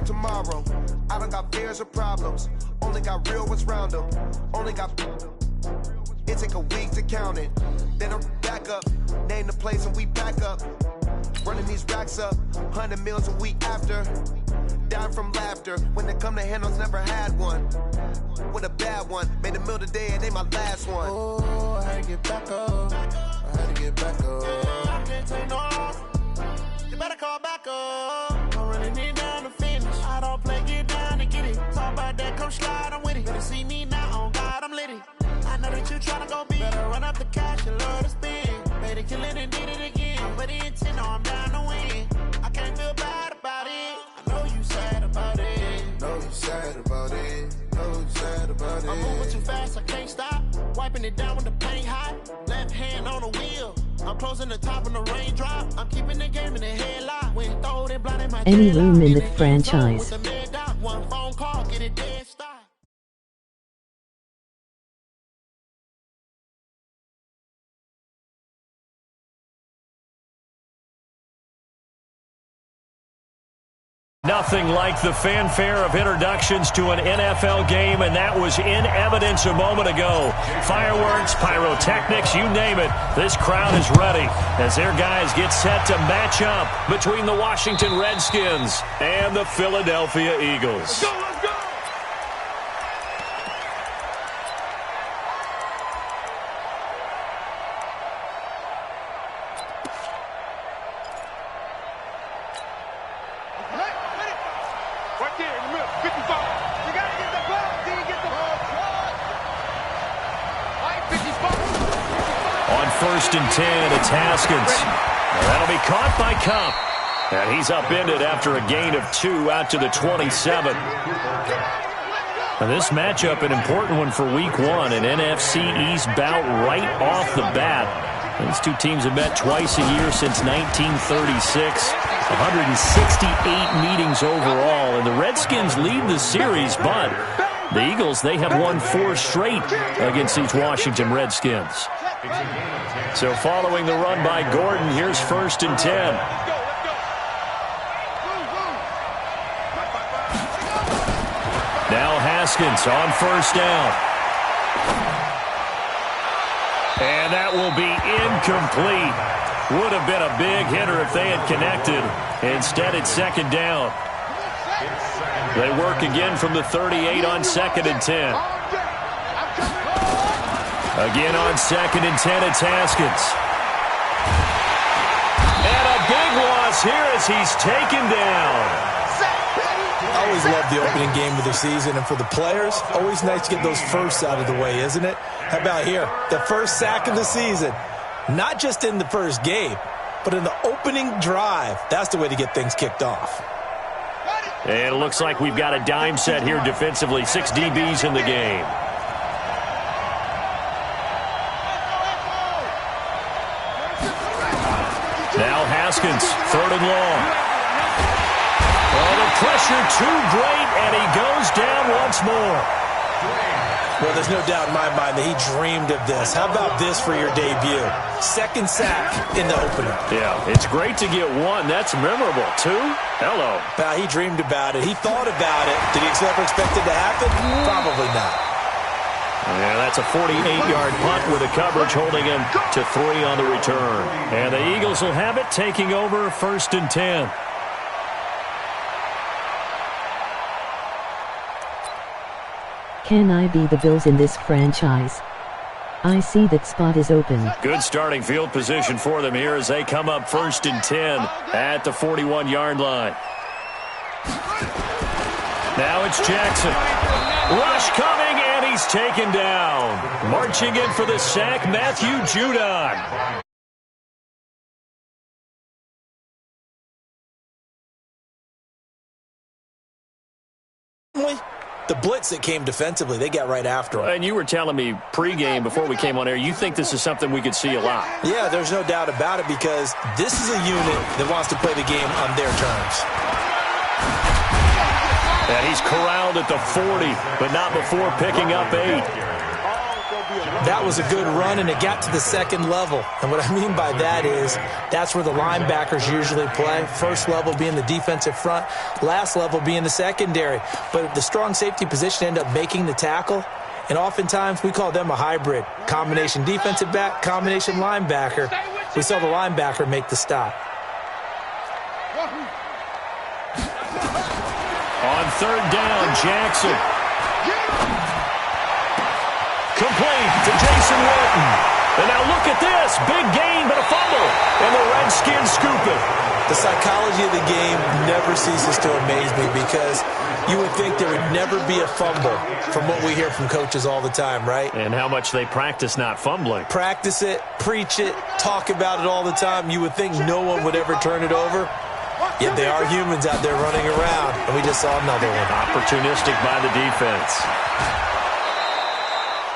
tomorrow. I don't got fears or problems. Only got real ones round them. Only got... It take a week to count it. Then I'm back up. Name the place and we back up. Running these racks up. 100 meals a week after. Dying from laughter. When they come to handles, never had one. With a bad one. Made a meal today and they my last one. Oh, I had to get back up. I had to get back up. I can't take no loss. You better call back up. Don't really need down to finish. I don't play, get down to get it. Talk about that, come slide, I'm with it. Better see me now, on God, I'm litty. I know that you tryna go big. Better run up the cash, you love to spend. Made it, kill it, and did it again. I put in 10, I'm down to win. I can't feel bad about it. I know you sad about it. Know you sad about it. Know you sad about it. I'm moving too fast, I can't stop. Wiping it down with the paint hot. Left hand on the wheel. I'm closing the top on the raindrop. I'm keeping the game in the headlock. When throwed and blind in my any room in the franchise. One phone call, get it dead stop. Nothing like the fanfare of introductions to an NFL game, and that was in evidence a moment ago. Fireworks, pyrotechnics, you name it. This crowd is ready as their guys get set to match up between the Washington Redskins and the Philadelphia Eagles. Let's go, let's go! Right there in the middle, 55. You gotta get the ball. Do you get the ball? All right, 55. On 1st and 10, it's Haskins. That'll be caught by Cup. And he's upended after a gain of 2 out to the 27. And this matchup, an important one for Week 1, an NFC East bout right off the bat. These two teams have met twice a year since 1936. 168 meetings overall, and the Redskins lead the series, but the Eagles, they have won 4 straight against these Washington Redskins. So following the run by Gordon, here's 1st and 10. Now Haskins on 1st down. And that will be incomplete. Would have been a big hitter if they had connected. Instead, it's 2nd down. They work again from the 38 on 2nd and 10. Again on 2nd and 10, it's Haskins. And a big loss here as he's taken down. I always love the opening game of the season, and for the players, always nice to get those firsts out of the way, isn't it? How about here? The first sack of the season. Not just in the first game, but in the opening drive. That's the way to get things kicked off. And it looks like we've got a dime set here defensively. 6 DBs in the game. Now Haskins, 3rd and long. Oh, the pressure too great, and he goes down once more. Well, there's no doubt in my mind that he dreamed of this. How about this for your debut? 2nd sack in the opener. Yeah, it's great to get 1. That's memorable. 2? Hello. He dreamed about it. He thought about it. Did he ever expect it to happen? Probably not. Yeah, that's a 48-yard punt with the coverage holding him to 3 on the return. And the Eagles will have it, taking over 1st and 10. Can I be the Bills in this franchise? I see that spot is open. Good starting field position for them here as they come up 1st and 10 at the 41-yard line. Now it's Jackson. Rush coming, and he's taken down. Marching in for the sack, Matthew Judon. The blitz that came defensively, they got right after him. And you were telling me pregame before we came on air, you think this is something we could see a lot. Yeah, there's no doubt about it because this is a unit that wants to play the game on their terms. And he's corralled at the 40, but not before picking up 8. That was a good run, and it got to the second level. And what I mean by that is that's where the linebackers usually play. First level being the defensive front, last level being the secondary. But the strong safety position ended up making the tackle, and oftentimes we call them a hybrid. Combination defensive back, combination linebacker. We saw the linebacker make the stop. On third down, Jackson. Complete to Jason Witten. And now look at this. Big gain, but a fumble. And the Redskins scoop it. The psychology of the game never ceases to amaze me because you would think there would never be a fumble from what we hear from coaches all the time, right? And how much they practice not fumbling. Practice it, preach it, talk about it all the time. You would think no one would ever turn it over. Yet they are humans out there running around, and we just saw another one. Opportunistic by the defense.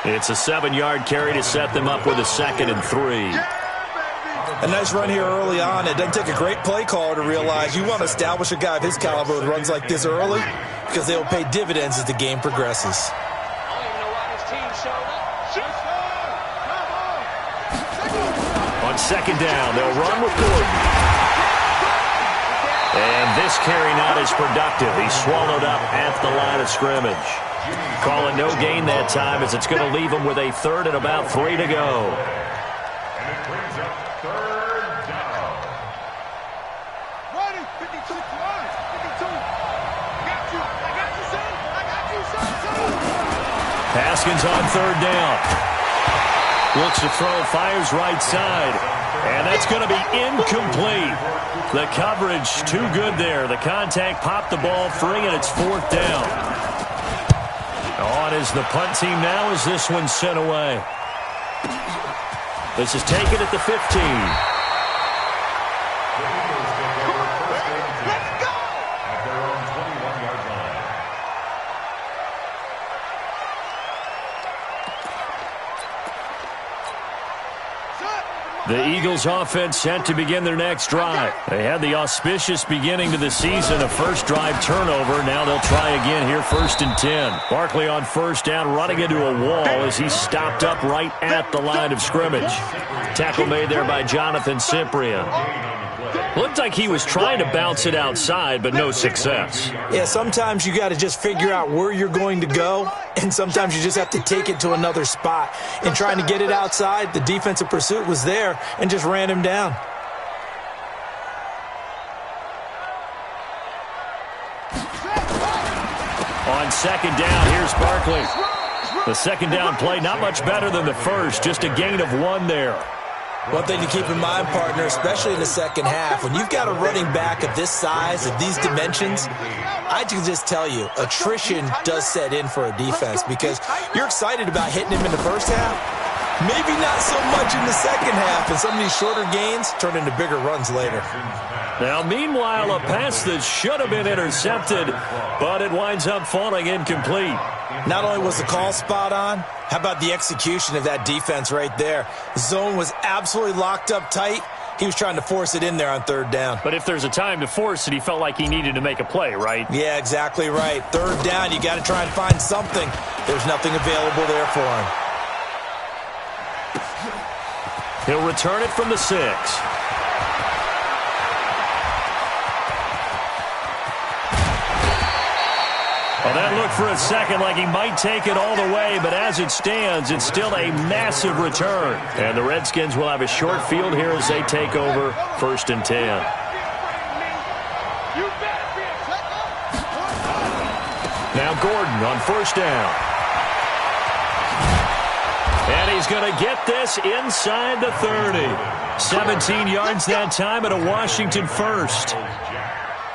It's a 7-yard carry to set them up with a 2nd and 3. A nice run here early on. It doesn't take a great play caller to realize you want to establish a guy of his caliber with runs like this early because they will pay dividends as the game progresses. On 2nd down, they'll run with Gordon. And this carry not as productive. He's swallowed up at the line of scrimmage. Calling no gain that time as it's going to leave him with a 3rd and about 3 to go. And it brings up 3rd down. Ready, 52, 52. I got you, son. Haskins on 3rd down. Looks to throw, fires right side. And that's going to be incomplete. The coverage too good there. The contact popped the ball free, and it's 4th down. On is the punt team now as this one's sent away. This is taken at the 15. The Eagles offense set to begin their next drive. They had the auspicious beginning to the season, a first drive turnover. Now they'll try again here, 1st and 10. Barkley on 1st down, running into a wall as he stopped up right at the line of scrimmage. Tackle made there by Jonathan Cyprien. Looked like he was trying to bounce it outside, but no success. Yeah, sometimes you got to just figure out where you're going to go, and sometimes you just have to take it to another spot. In trying to get it outside, the defensive pursuit was there and just ran him down. On 2nd down, here's Barkley. The 2nd down play, not much better than the first, just a gain of 1 there. One thing to keep in mind, partner, especially in the second half, when you've got a running back of this size, of these dimensions, I can just tell you, attrition does set in for a defense because you're excited about hitting him in the first half. Maybe not so much in the second half, and some of these shorter gains turn into bigger runs later. Now, meanwhile, a pass that should have been intercepted, but it winds up falling incomplete. Not only was the call spot on, how about the execution of that defense right there? The zone was absolutely locked up tight. He was trying to force it in there on 3rd down. But if there's a time to force it, he felt like he needed to make a play, right? Yeah, exactly right. 3rd down, you got to try and find something. There's nothing available there for him. He'll return it from the 6. Well, that looked for a second like he might take it all the way, but as it stands, it's still a massive return. And the Redskins will have a short field here as they take over, 1st and 10. Now Gordon on 1st down. And he's going to get this inside the 30. 17 yards that time at a Washington 1st.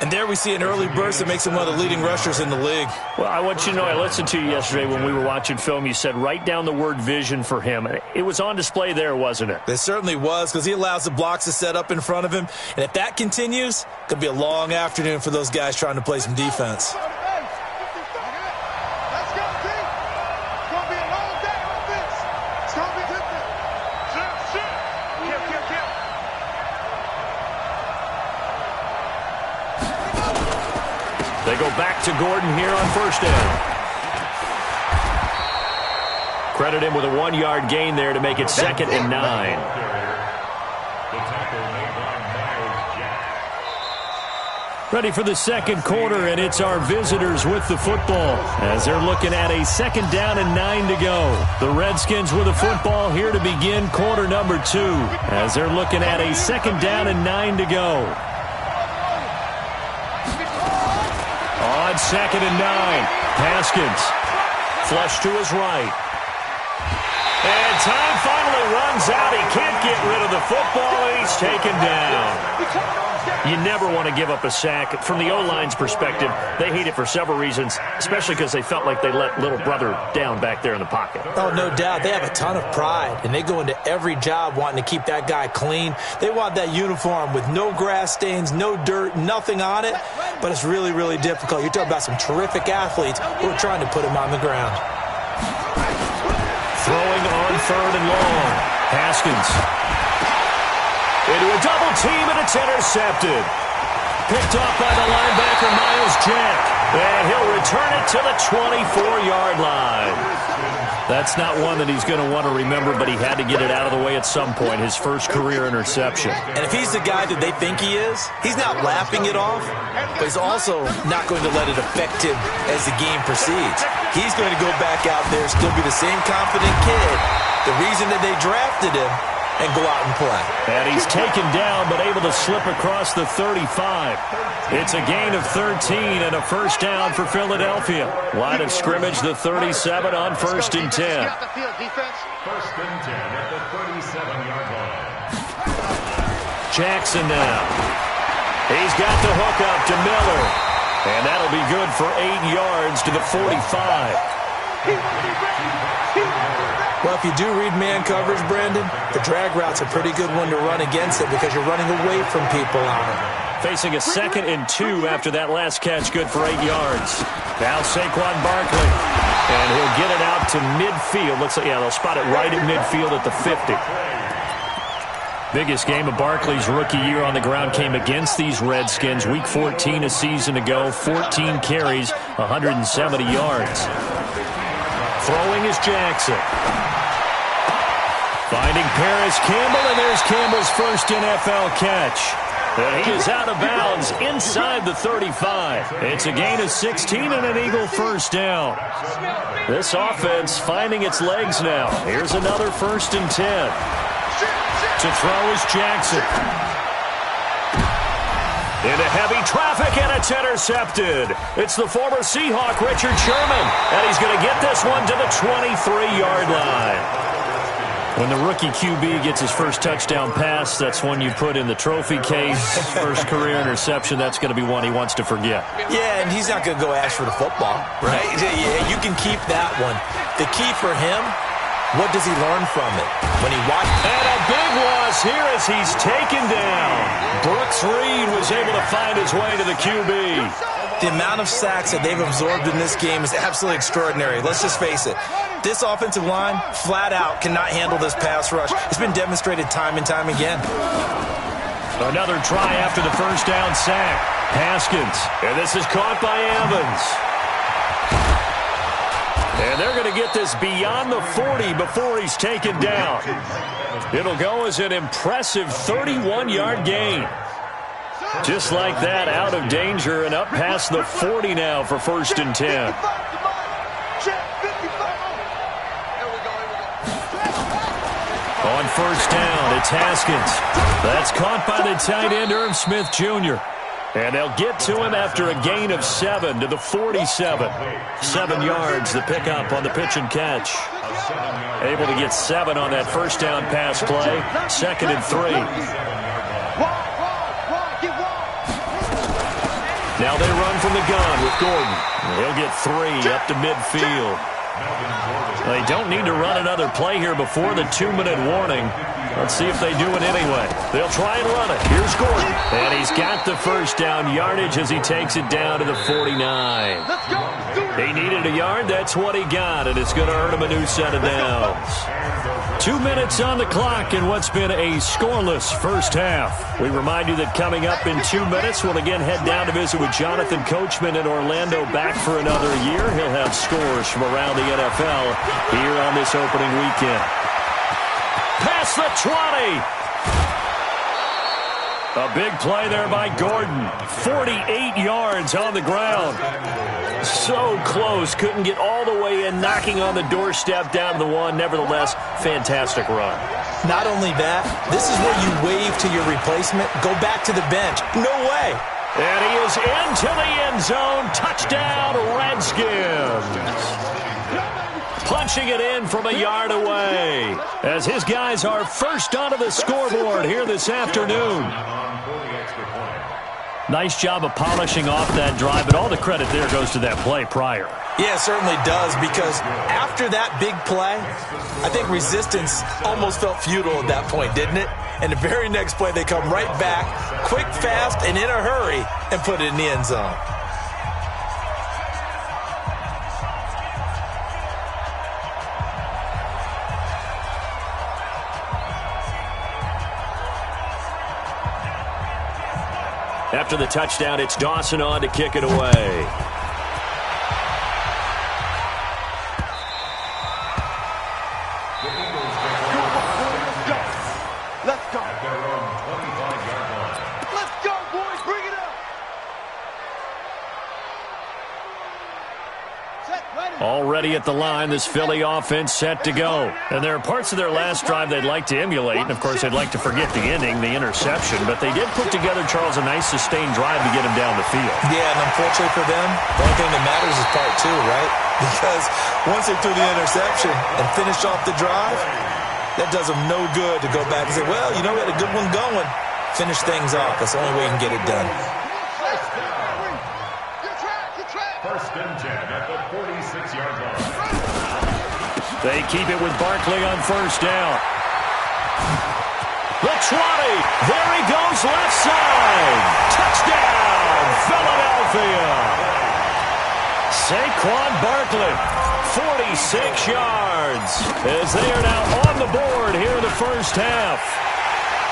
And there we see an early burst that makes him one of the leading rushers in the league. Well, I want you to know, I listened to you yesterday when we were watching film. You said write down the word vision for him. It was on display there, wasn't it? It certainly was, because he allows the blocks to set up in front of him. And if that continues, it could be a long afternoon for those guys trying to play some defense. They go back to Gordon here on 1st down. Credit him with a 1-yard gain there to make it 2nd and 9. Ready for the second quarter, and it's our visitors with the football as they're looking at a 2nd down and 9 to go. The Redskins with the football here to begin quarter number 2 as they're looking at a 2nd down and 9 to go. On 2nd and 9, Haskins flush to his right. And time finally runs out. He can't get rid of the football, and he's taken down. You never want to give up a sack. From the O-line's perspective, they hate it for several reasons, especially because they felt like they let little brother down back there in the pocket. Oh, no doubt. They have a ton of pride, and they go into every job wanting to keep that guy clean. They want that uniform with no grass stains, no dirt, nothing on it, but it's really, really difficult. You're talking about some terrific athletes who are trying to put him on the ground. Throwing on 3rd and long. Haskins into a double team, and it's intercepted. Picked off by the linebacker, Miles Jack. And he'll return it to the 24-yard line. That's not one that he's going to want to remember, but he had to get it out of the way at some point, his first career interception. And if he's the guy that they think he is, he's not laughing it off, but he's also not going to let it affect him as the game proceeds. He's going to go back out there, still be the same confident kid, the reason that they drafted him, and go out and play. And he's taken down, but able to slip across the 35. It's a gain of 13 and a first down for Philadelphia. Line of scrimmage, the 37 on 1st and 10. First and 10 at the 37-yard line. Jackson now. He's got the hook up to Miller. And that'll be good for 8 yards to the 45. Well, if you do read man coverage, Brandon, the drag route's a pretty good one to run against it because you're running away from people on it. Facing a 2nd and 2 after that last catch, good for 8 yards. Now Saquon Barkley, and he'll get it out to midfield. Looks like, yeah, they'll spot it right at midfield at the 50. Biggest game of Barkley's rookie year on the ground came against these Redskins. Week 14 a season ago, 14 carries, 170 yards. Throwing is Jackson. Finding Paris Campbell, and there's Campbell's first NFL catch. And he is out of bounds inside the 35. It's a gain of 16 and an Eagle first down. This offense finding its legs now. Here's another 1st and 10. To throw is Jackson. Into heavy traffic, and it's intercepted. It's the former Seahawk, Richard Sherman, and he's going to get this one to the 23-yard line. When the rookie QB gets his first touchdown pass, that's one you put in the trophy case. First career interception, that's going to be one he wants to forget. Yeah, and he's not going to go ask for the football, right? Yeah, you can keep that one. The key for him, what does he learn from it? When he watched... And a big loss here as he's taken down. Brooks Reed was able to find his way to the QB. The amount of sacks that they've absorbed in this game is absolutely extraordinary. Let's just face it. This offensive line, flat out, cannot handle this pass rush. It's been demonstrated time and time again. Another try after the first down sack. Haskins. And this is caught by Evans. And they're going to get this beyond the 40 before he's taken down. It'll go as an impressive 31-yard gain. Just like that, out of danger and up past the 40 now for 1st and 10. On 1st down, it's Haskins. That's caught by the tight end, Irv Smith Jr. And they'll get to him after a gain of 7 to the 47. 7 yards, the pickup on the pitch and catch. Able to get 7 on that first down pass play. 2nd and 3. Now they run from the gun with Gordon. He'll get 3 up to midfield. They don't need to run another play here before the 2-minute warning. Let's see if they do it anyway. They'll try and run it. Here's Gordon. And he's got the first down yardage as he takes it down to the 49. He needed a yard. That's what he got, and it's going to earn him a new set of downs. 2 minutes on the clock in what's been a scoreless first half. We remind you that coming up in 2 minutes, we'll again head down to visit with Jonathan Coachman in Orlando, back for another year. He'll have scores from around the NFL here on this opening weekend. Past the 20. A big play there by Gordon. 48 yards on the ground. So close. Couldn't get all the way in, knocking on the doorstep down to the one. Nevertheless, fantastic run. Not only that, this is where you wave to your replacement. Go back to the bench. No way. And he is into the end zone. Touchdown, Redskins. Punching it in from a yard away as his guys are first onto the scoreboard here this afternoon. Nice job of polishing off that drive, but all the credit there goes to that play prior. Yeah, it certainly does, because after that big play, I think resistance almost felt futile at that point, didn't it? And the very next play, they come right back, quick, fast, and in a hurry, and put it in the end zone. After the touchdown, it's Dawson on to kick it away. Let's go. Let's go, boys. Bring it up. Already at the line, this Philly offense set to go. And there are parts of their last drive they'd like to emulate, and of course they'd like to forget the ending, the interception, but they did put together, Charles, a nice sustained drive to get him down the field. Yeah, and unfortunately for them, the only thing that matters is part two, right? Because once they threw the interception and finished off the drive, that does them no good to go back and say, well, you know, we had a good one going. Finish things off. That's the only way you can get it done. First and 10 at the 46-yard line. They keep it with Barkley on first down. The 20. There he goes, left side. Touchdown, Philadelphia. Saquon Barkley, 46 yards, as they are now on the board here in the first half.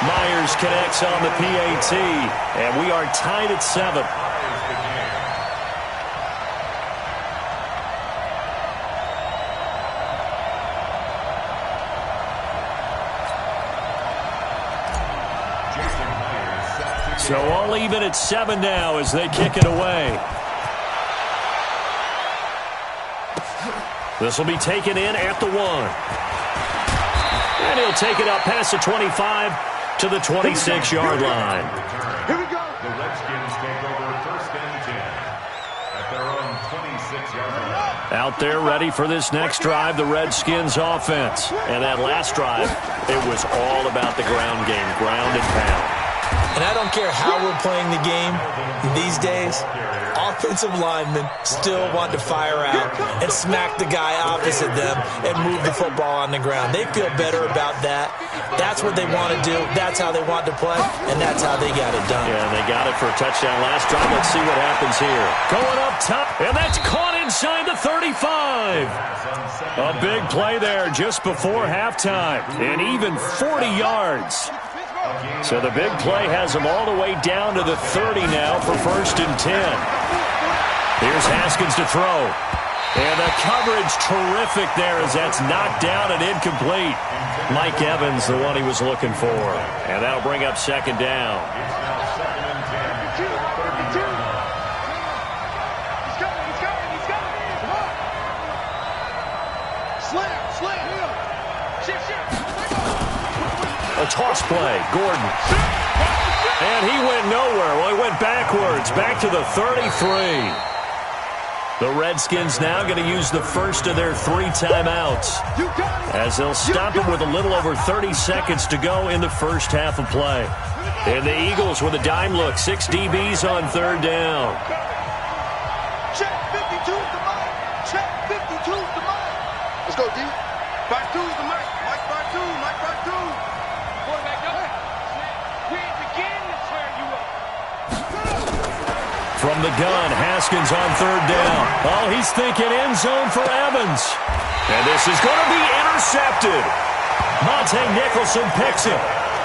Myers connects on the PAT, and we are tied at 7. So all even at 7 now as they kick it away. This will be taken in at the 1. And he'll take it up past the 25 to the 26-yard line. Here we go. The Redskins take over first and 10 at their own 26-yard line. Out there ready for this next drive, the Redskins offense. And that last drive, it was all about the ground game, ground and pound. And I don't care how we're playing the game these days, offensive linemen still want to fire out and smack the guy opposite them and move the football on the ground. They feel better about that. That's what they want to do. That's how they want to play, and that's how they got it done. Yeah, and they got it for a touchdown last drive. Let's see what happens here. Going up top, and that's caught inside the 35. A big play there just before halftime, and even 40 yards. So the big play has them all the way down to the 30 now for first and 10. Here's Haskins to throw. And the coverage terrific there as that's knocked down and incomplete. Mike Evans, the one he was looking for. And that'll bring up second down. A toss play, Gordon. And he went nowhere. Well, he went backwards, back to the 33. The Redskins now going to use the first of their 3 timeouts as they'll stop him with a little over 30 seconds to go in the first half of play. And the Eagles with a dime look, 6 DBs on third down. Check 52 is the mic. Check 52 is the mic. Let's go, D. Back 2 is the mic. Mike back 2. Mike back 2. Quarterback up. We begin to turn you up. From the gun, Haskins on third down. Oh, he's thinking end zone for Evans. And this is going to be intercepted. Monte Nicholson picks him.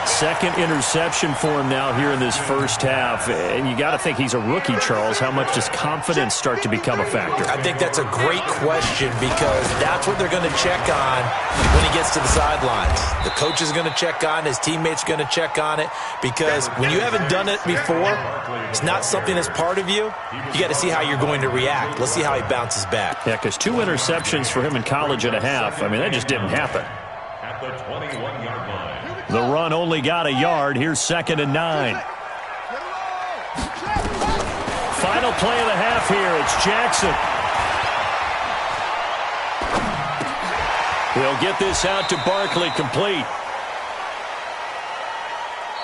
Second interception for him now here in this first half. And you got to think he's a rookie, Charles. How much does confidence start to become a factor? I think that's a great question because that's what they're going to check on when he gets to the sidelines. The coach is going to check on, his teammates are going to check on it because when you haven't done it before, it's not something that's part of you. You got to see how you're going to react. Let's see how he bounces back. Yeah, because 2 interceptions for him in college and a half. I mean, that just didn't happen. At the 21-yard line. The run only got a yard. Here's 2nd and 9. Final play of the half here. It's Jackson. He'll get this out to Barkley, complete.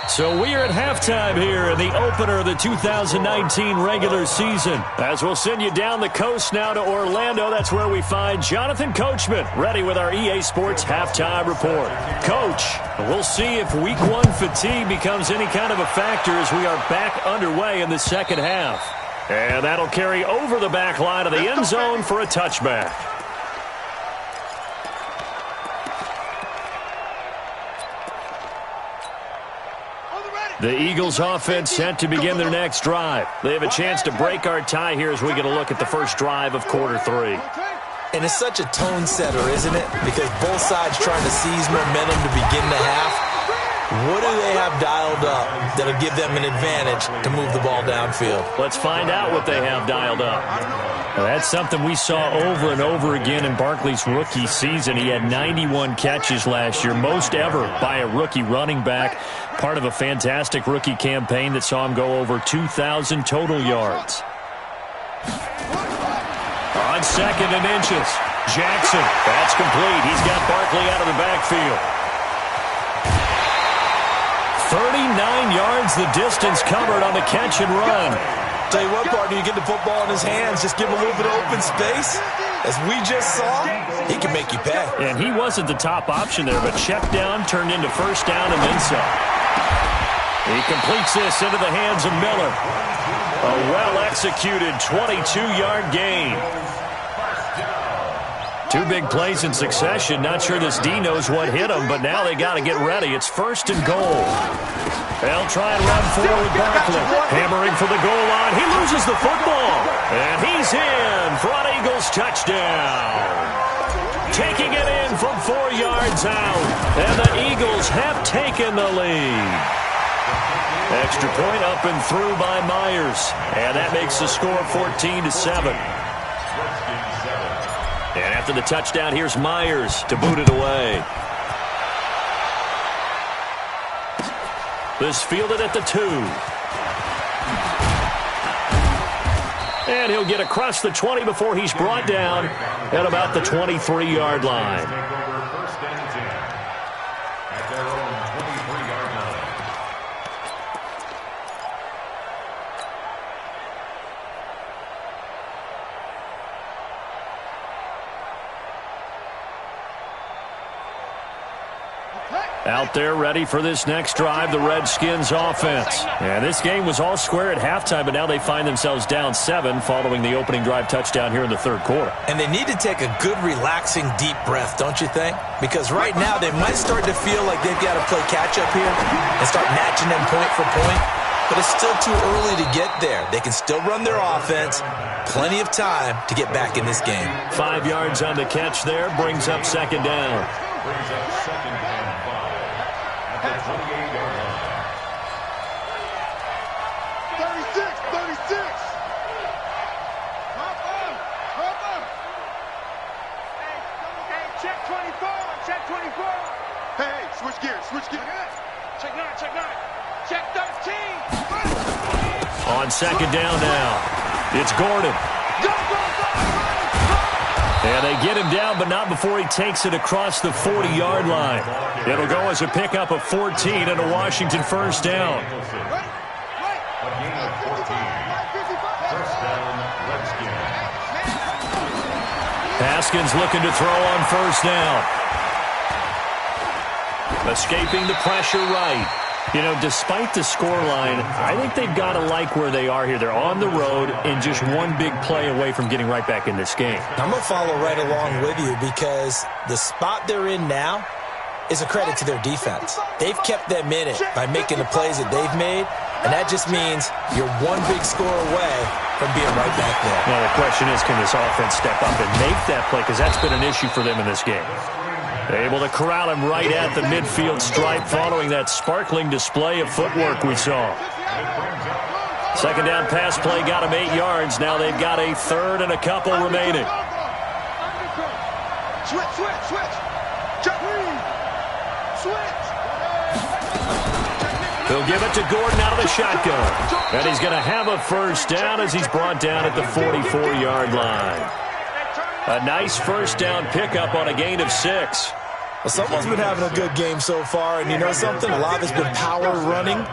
So we are at halftime here in the opener of the 2019 regular season. As we'll send you down the coast now to Orlando, that's where we find Jonathan Coachman ready with our EA Sports halftime report. Coach, we'll see if week 1 fatigue becomes any kind of a factor as we are back underway in the second half. And that'll carry over the back line of the end zone for a touchback. The Eagles offense set to begin their next drive. They have a chance to break our tie here as we get a look at the first drive of quarter 3. And it's such a tone setter, isn't it? Because both sides trying to seize momentum to begin the half. What do they have dialed up that'll give them an advantage to move the ball downfield? Let's find out what they have dialed up. Well, that's something we saw over and over again in Barkley's rookie season. He had 91 catches last year, most ever by a rookie running back. Part of a fantastic rookie campaign that saw him go over 2,000 total yards. On 2nd and inches, Jackson. That's complete. He's got Barkley out of the backfield. 39 yards the distance covered on the catch and run. Tell you what, partner, you get the football in his hands, just give him a little bit of open space. As we just saw, he can make you pay. And he wasn't the top option there, but check down turned into first down and then some. He completes this into the hands of Miller. A well-executed 22-yard gain. 2 big plays in succession. Not sure this D knows what hit him, but now they got to get ready. It's 1st and goal. They'll try and run forward Barkley. Hammering for the goal line. He loses the football. And he's in for an Eagles touchdown. Taking it in from 4 yards out. And the Eagles have taken the lead. Extra point up and through by Myers. And that makes the score 14-7. And after the touchdown, here's Myers to boot it away. This fielded at the 2. And he'll get across the 20 before he's brought down at about the 23-yard line. Out there ready for this next drive, the Redskins offense. And this game was all square at halftime, but now they find themselves down 7 following the opening drive touchdown here in the 3rd quarter. And they need to take a good, relaxing, deep breath, don't you think? Because right now they might start to feel like they've got to play catch-up here and start matching them point for point. But it's still too early to get there. They can still run their offense. Plenty of time to get back in this game. 5 yards on the catch there, brings up 2nd down. Brings up 2nd and 5 at the 28-yard line. 36. Hey, check 24. Hey, switch gears. Check 9. Check 13. On 2nd down now, it's Gordon. Go. And they get him down, but not before he takes it across the 40-yard line. It'll go as a pickup of 14 and a Washington first down. A gain of 14. First down, Redskins. Haskins looking to throw on first down. Escaping the pressure right. You know, despite the scoreline, I think they've got to like where they are here. They're on the road and just one big play away from getting right back in this game. I'm going to follow right along with you because the spot they're in now, is a credit to their defense. They've kept them in it by making the plays that they've made, and that just means you're one big score away from being right back there. Now the question is, can this offense step up and make that play? Because that's been an issue for them in this game. Able to corral him right at the midfield stripe following that sparkling display of footwork we saw. Second down pass play got him 8 yards. Now they've got a third and a couple remaining. He'll give it to Gordon out of the shotgun. And he's going to have a first down as he's brought down at the 44-yard line. A nice first down pickup on a gain of 6. Well, someone's been having a good game so far, and you know something? A lot of it's been power running.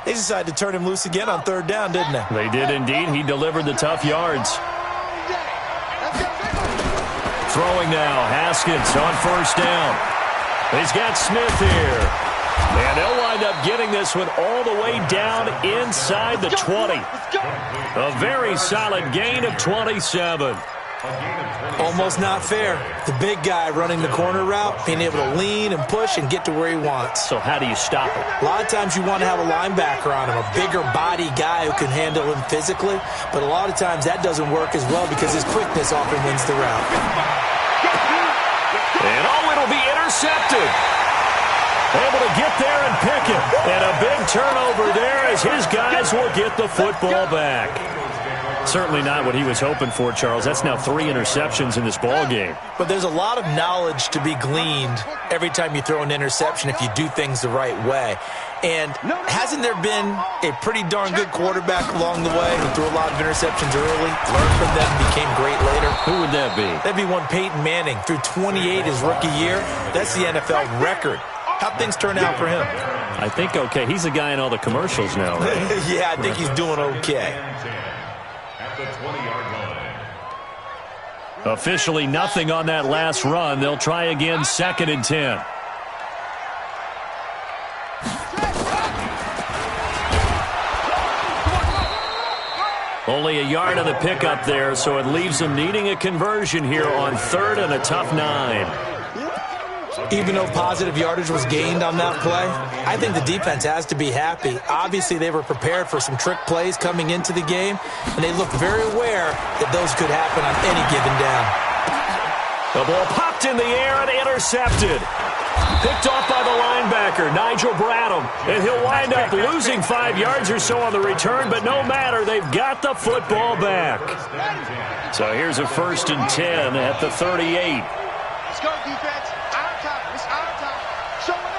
They decided to turn him loose again on third down, didn't they? They did indeed. He delivered the tough yards. Throwing now, Haskins on first down. He's got Smith here. And they'll wind up getting this one all the way down inside the 20. A very solid gain of 27. Almost not fair. The big guy running the corner route, being able to lean and push and get to where he wants. So how do you stop him? A lot of times you want to have a linebacker on him, a bigger body guy who can handle him physically. But a lot of times that doesn't work as well because his quickness often wins the route. And it'll be intercepted. Able to get there and pick it. And a big turnover there as his guys will get the football back. Certainly not what he was hoping for, Charles. That's now 3 interceptions in this ball game. But there's a lot of knowledge to be gleaned every time you throw an interception if you do things the right way. And hasn't there been a pretty darn good quarterback along the way who threw a lot of interceptions early, learned from them, became great later? Who would that be? That'd be one Peyton Manning. Threw 28 his rookie year. That's the NFL record. How'd things turn out for him? I think okay. He's the guy in all the commercials now, right? Yeah, I think he's doing okay. At the 20-yard line. Officially nothing on that last run. They'll try again, 2nd and 10. Only a yard on the pickup there, so it leaves them needing a conversion here on 3rd and a tough 9. Even though positive yardage was gained on that play, I think the defense has to be happy. Obviously, they were prepared for some trick plays coming into the game, and they looked very aware that those could happen on any given down. The ball popped in the air and intercepted. Picked off by the linebacker, Nigel Bradham, and he'll wind up losing 5 yards or so on the return, but no matter, they've got the football back. So here's a 1st and 10 at the 38. Let's go, defense. Our time. It's our time. Showing it.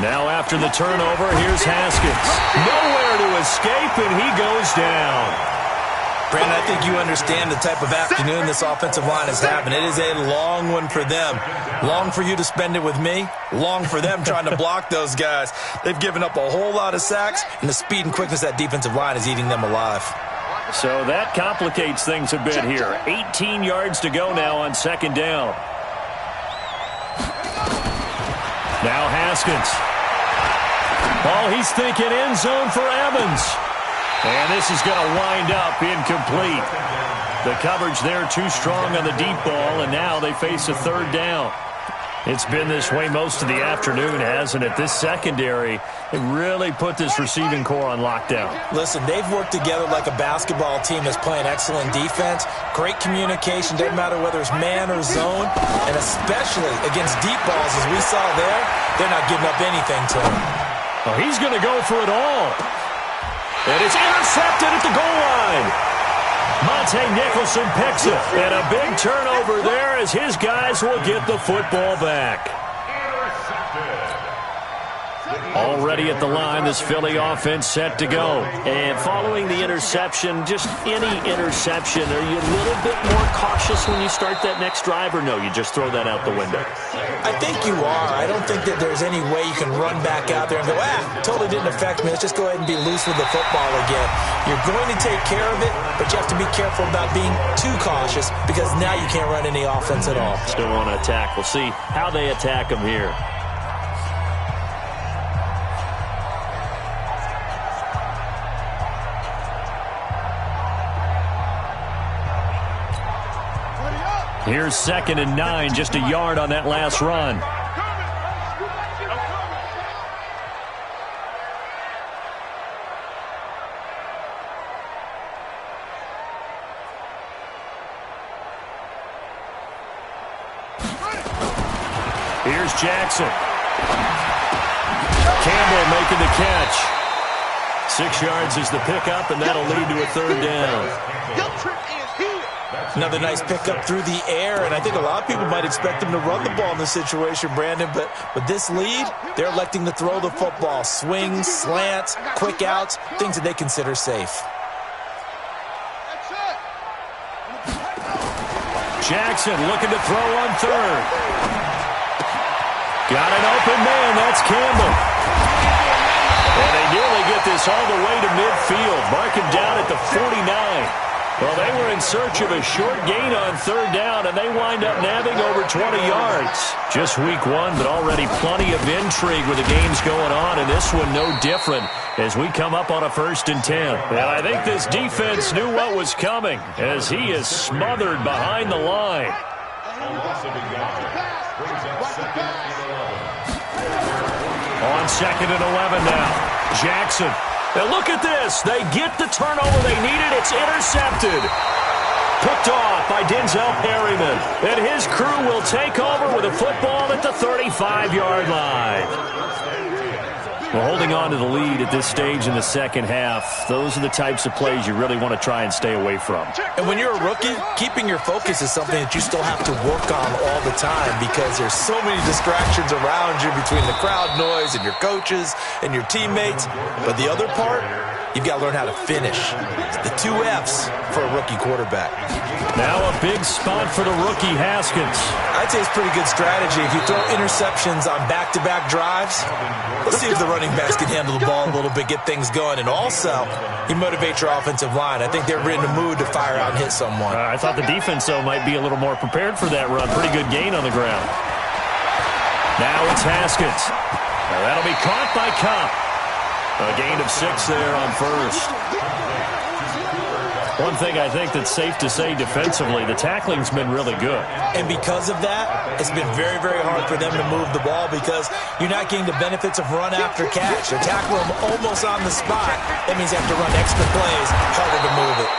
Now after the turnover, here's Haskins. Nowhere to escape, and he goes down. Brandon, I think you understand the type of afternoon this offensive line is having. It is a long one for them. Long for you to spend it with me. Long for them trying to block those guys. They've given up a whole lot of sacks, and the speed and quickness of that defensive line is eating them alive. So that complicates things a bit here. 18 yards to go now on 2nd down. Now Haskins. Oh, he's thinking end zone for Evans. And this is going to wind up incomplete. The coverage there too strong on the deep ball, and now they face a 3rd down. It's been this way most of the afternoon, hasn't it? This secondary, they really put this receiving core on lockdown. Listen, they've worked together like a basketball team that's playing excellent defense. Great communication, doesn't matter whether it's man or zone, and especially against deep balls, as we saw there, they're not giving up anything to him. Well, he's going to go for it all. And it's intercepted at the goal line. Monte Nicholson picks it. And a big turnover there as his guys will get the football back. Already at the line, this Philly offense set to go. And following the interception, just any interception, are you a little bit more cautious when you start that next drive, or no, you just throw that out the window? I think you are. I don't think that there's any way you can run back out there and go, totally didn't affect me. Let's just go ahead and be loose with the football again. You're going to take care of it, but you have to be careful about being too cautious because now you can't run any offense at all. Still want to attack. We'll see how they attack them here. Here's 2nd and 9, just a yard on that last run. Here's Jackson. Campbell making the catch. 6 yards is the pickup, and that'll lead to a 3rd down. Another nice pickup through the air, and I think a lot of people might expect them to run the ball in this situation, Brandon, but with this lead, they're electing to throw the football. Swings, slants, quick outs, things that they consider safe. Jackson looking to throw on 3rd. Got an open man, that's Campbell. And they nearly get this all the way to midfield. Mark him down at the 49. Well, they were in search of a short gain on 3rd down, and they wind up nabbing over 20 yards. Just week 1, but already plenty of intrigue with the games going on, and this one no different as we come up on a 1st and 10. And I think this defense knew what was coming as he is smothered behind the line. On 2nd and 11 now. Jackson. And look at this. They get the turnover they needed. It's intercepted. Picked off by Denzel Perryman. And his crew will take over with a football at the 35-yard line. Well, holding on to the lead at this stage in the 2nd half, those are the types of plays you really want to try and stay away from. And when you're a rookie, keeping your focus is something that you still have to work on all the time because there's so many distractions around you between the crowd noise and your coaches and your teammates. But the other part, you've got to learn how to finish. It's the 2 F's for a rookie quarterback. Now a big spot for the rookie Haskins. I'd say it's pretty good strategy. If you throw interceptions on back-to-back drives, let's see if the running backs can handle the ball a little bit, get things going. And also, you motivate your offensive line. I think they're in the mood to fire out and hit someone. I thought the defense, though, might be a little more prepared for that run. Pretty good gain on the ground. Now it's Haskins. Now that'll be caught by Cup. A gain of 6 there on 1st. One thing I think that's safe to say defensively, the tackling's been really good. And because of that, it's been very, very hard for them to move the ball because you're not getting the benefits of run after catch. They're tackling them almost on the spot. That means they have to run extra plays, harder to move it.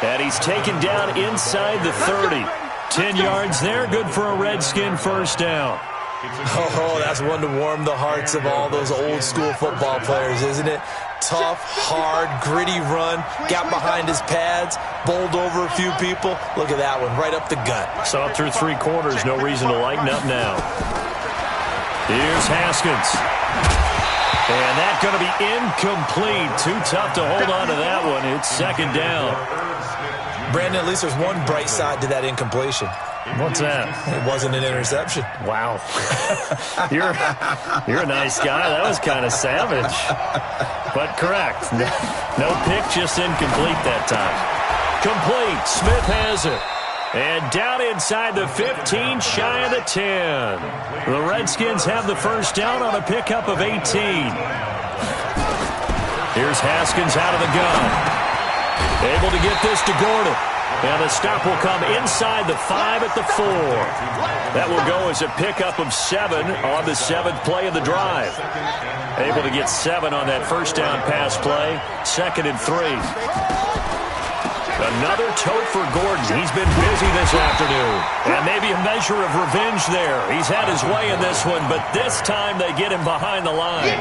And he's taken down inside the 30. 10 yards there, good for a Redskin 1st down. Oh, that's one to warm the hearts of all those old school football players, isn't it? Tough, hard, gritty run, got behind his pads, bowled over a few people. Look at that one, right up the gut. Saw it through 3 quarters, no reason to lighten up now. Here's Haskins. And that's going to be incomplete. Too tough to hold on to that one. It's 2nd down. Brandon, at least there's one bright side to that incompletion. What's that? It wasn't an interception. Wow. You're a nice guy. That was kind of savage. But correct. No pick, just incomplete that time. Complete. Smith has it. And down inside the 15, shy of the 10. The Redskins have the 1st down on a pickup of 18. Here's Haskins out of the gun. Able to get this to Gordon. And the stop will come inside the 5 at the 4. That will go as a pickup of 7 on the 7th play of the drive. Able to get 7 on that 1st down pass play. 2nd and 3. Another tote for Gordon. He's been busy this afternoon. And maybe a measure of revenge there. He's had his way in this one, but this time they get him behind the line.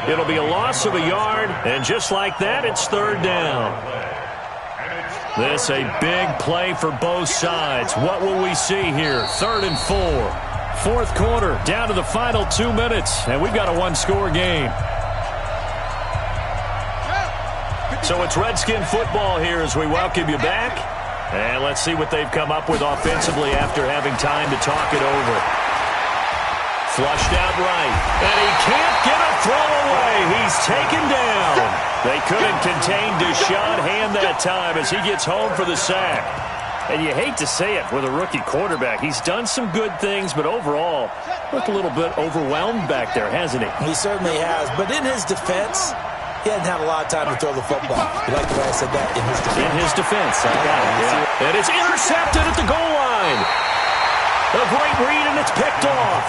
It'll be a loss of a yard, and just like that, it's 3rd down. This a big play for both sides. What will we see here? 3rd and 4. 4th quarter, down to the final 2 minutes, and we've got a 1-score game. So it's Redskin football here as we welcome you back. And let's see what they've come up with offensively after having time to talk it over. Flushed out right. And he can't get a throw away. He's taken down. They couldn't contain Deshaun Hand that time as he gets home for the sack. And you hate to say it with a rookie quarterback. He's done some good things, but overall, looked a little bit overwhelmed back there, hasn't he? He certainly has. But in his defense, he hadn't had a lot of time to throw the football. You like the way I said that? In his defense. In his defense. I got it, yeah. And it's intercepted at the goal line. A great read, and it's picked off.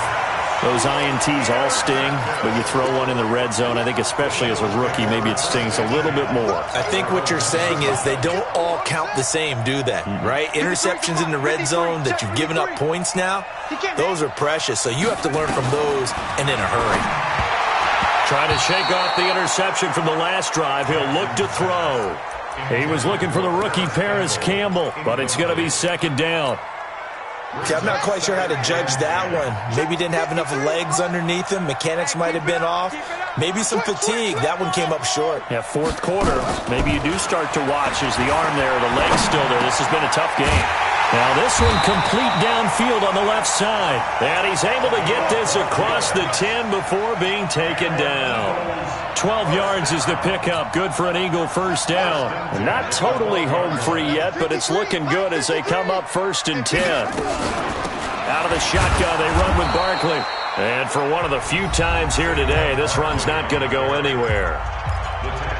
Those INTs all sting, but you throw one in the red zone, I think especially as a rookie, maybe it stings a little bit more. I think what you're saying is they don't all count the same, do they? Right? Interceptions in the red zone that you've given up points now, those are precious. So you have to learn from those and in a hurry. Trying to shake off the interception from the last drive. He'll look to throw. He was looking for the rookie Paris Campbell, but it's going to be second down. Okay, I'm not quite sure how to judge that one. Maybe didn't have enough legs underneath him. Mechanics might have been off. Maybe some fatigue. That one came up short. Yeah, fourth quarter. Maybe you do start to watch as the arm there, the leg's still there. This has been a tough game. Now this one complete downfield on the left side. And he's able to get this across the 10 before being taken down. 12 yards is the pickup. Good for an Eagle first down. Not totally home free yet, but it's looking good as they come up 1st and 10. Out of the shotgun, they run with Barkley. And for one of the few times here today, this run's not going to go anywhere.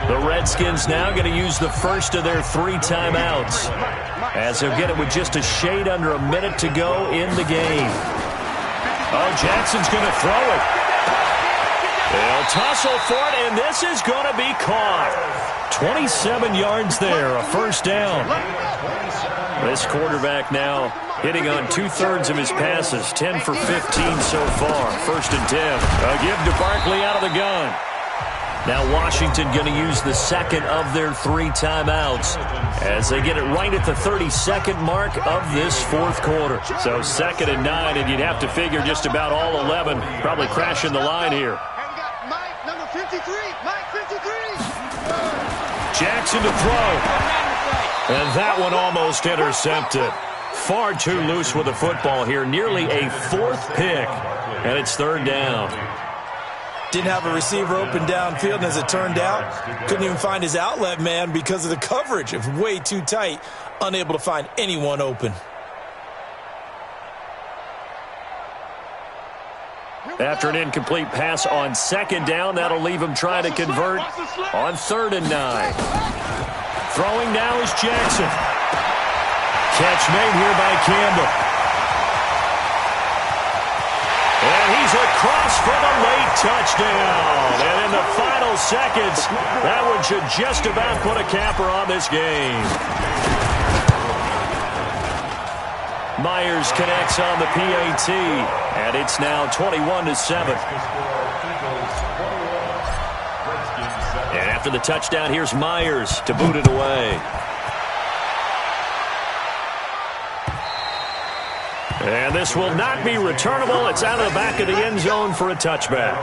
The Redskins now going to use the first of their 3 timeouts, as they'll get it with just a shade under a minute to go in the game. Oh, Jackson's going to throw it. They'll tussle for it, and this is going to be caught. 27 yards there, a first down. This quarterback now hitting on 2/3 of his passes, 10 for 15 so far. 1st and 10. A give to Barkley out of the gun. Now Washington going to use the second of their 3 timeouts as they get it right at the 32nd mark of this 4th quarter. So 2nd and 9, and you'd have to figure just about all 11 probably crashing the line here. Mike, number 53. Mike, 53. Jackson to throw. And that one almost intercepted. Far too loose with the football here. Nearly a 4th pick. And it's 3rd down. Didn't have a receiver open downfield, and as it turned out, couldn't even find his outlet man because of the coverage. It was way too tight, unable to find anyone open. After an incomplete pass on 2nd down, that'll leave him trying to convert on 3rd and 9. Throwing now is Jackson. Catch made here by Campbell. And he's across for the late touchdown. And in the final seconds, that one should just about put a capper on this game. Myers connects on the PAT, and it's now 21-7. And after the touchdown, here's Myers to boot it away. And this will not be returnable. It's out of the back of the end zone for a touchback.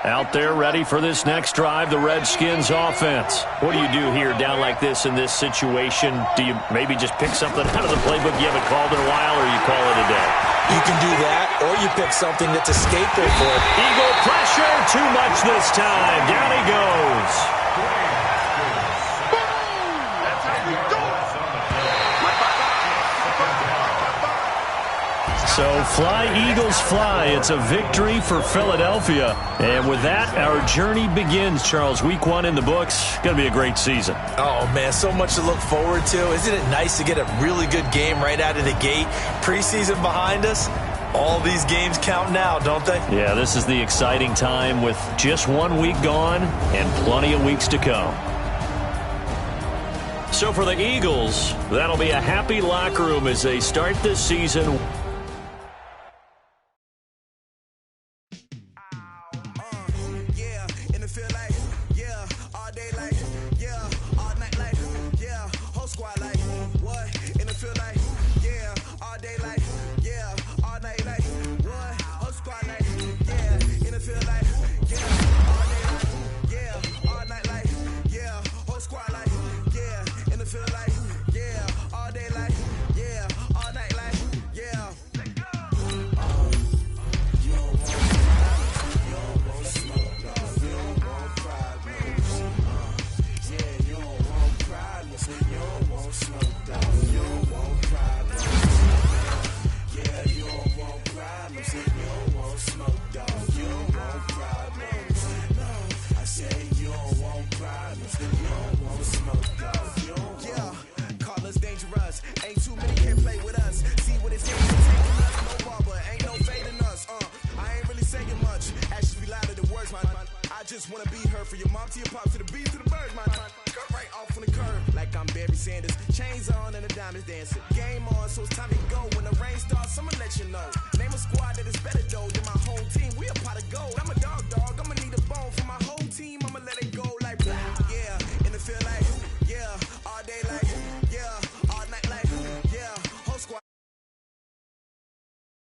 Out there ready for this next drive, the Redskins offense. What do you do here down like this in this situation? Do you maybe just pick something out of the playbook you haven't called in a while, or you call it a day? You can do that, or you pick something that's a scapegoat for it. Eagle pressure, too much this time. Down he goes. That's how we do it. So fly, Eagles, fly. It's a victory for Philadelphia. And with that, our journey begins, Charles. Week 1 in the books. Going to be a great season. Oh, man, so much to look forward to. Isn't it nice to get a really good game right out of the gate? Preseason behind us. All these games count now, don't they? Yeah, this is the exciting time with just 1 week gone and plenty of weeks to come. So for the Eagles, that'll be a happy locker room as they start this season. just wanna be heard. From your mom to your pop to the beat to the birds, my cut right off on the curb. Like I'm Barry Sanders. Chains on and the diamonds dancing. Game on, so it's time to go. When the rain starts, I'ma let you know. Name a squad that is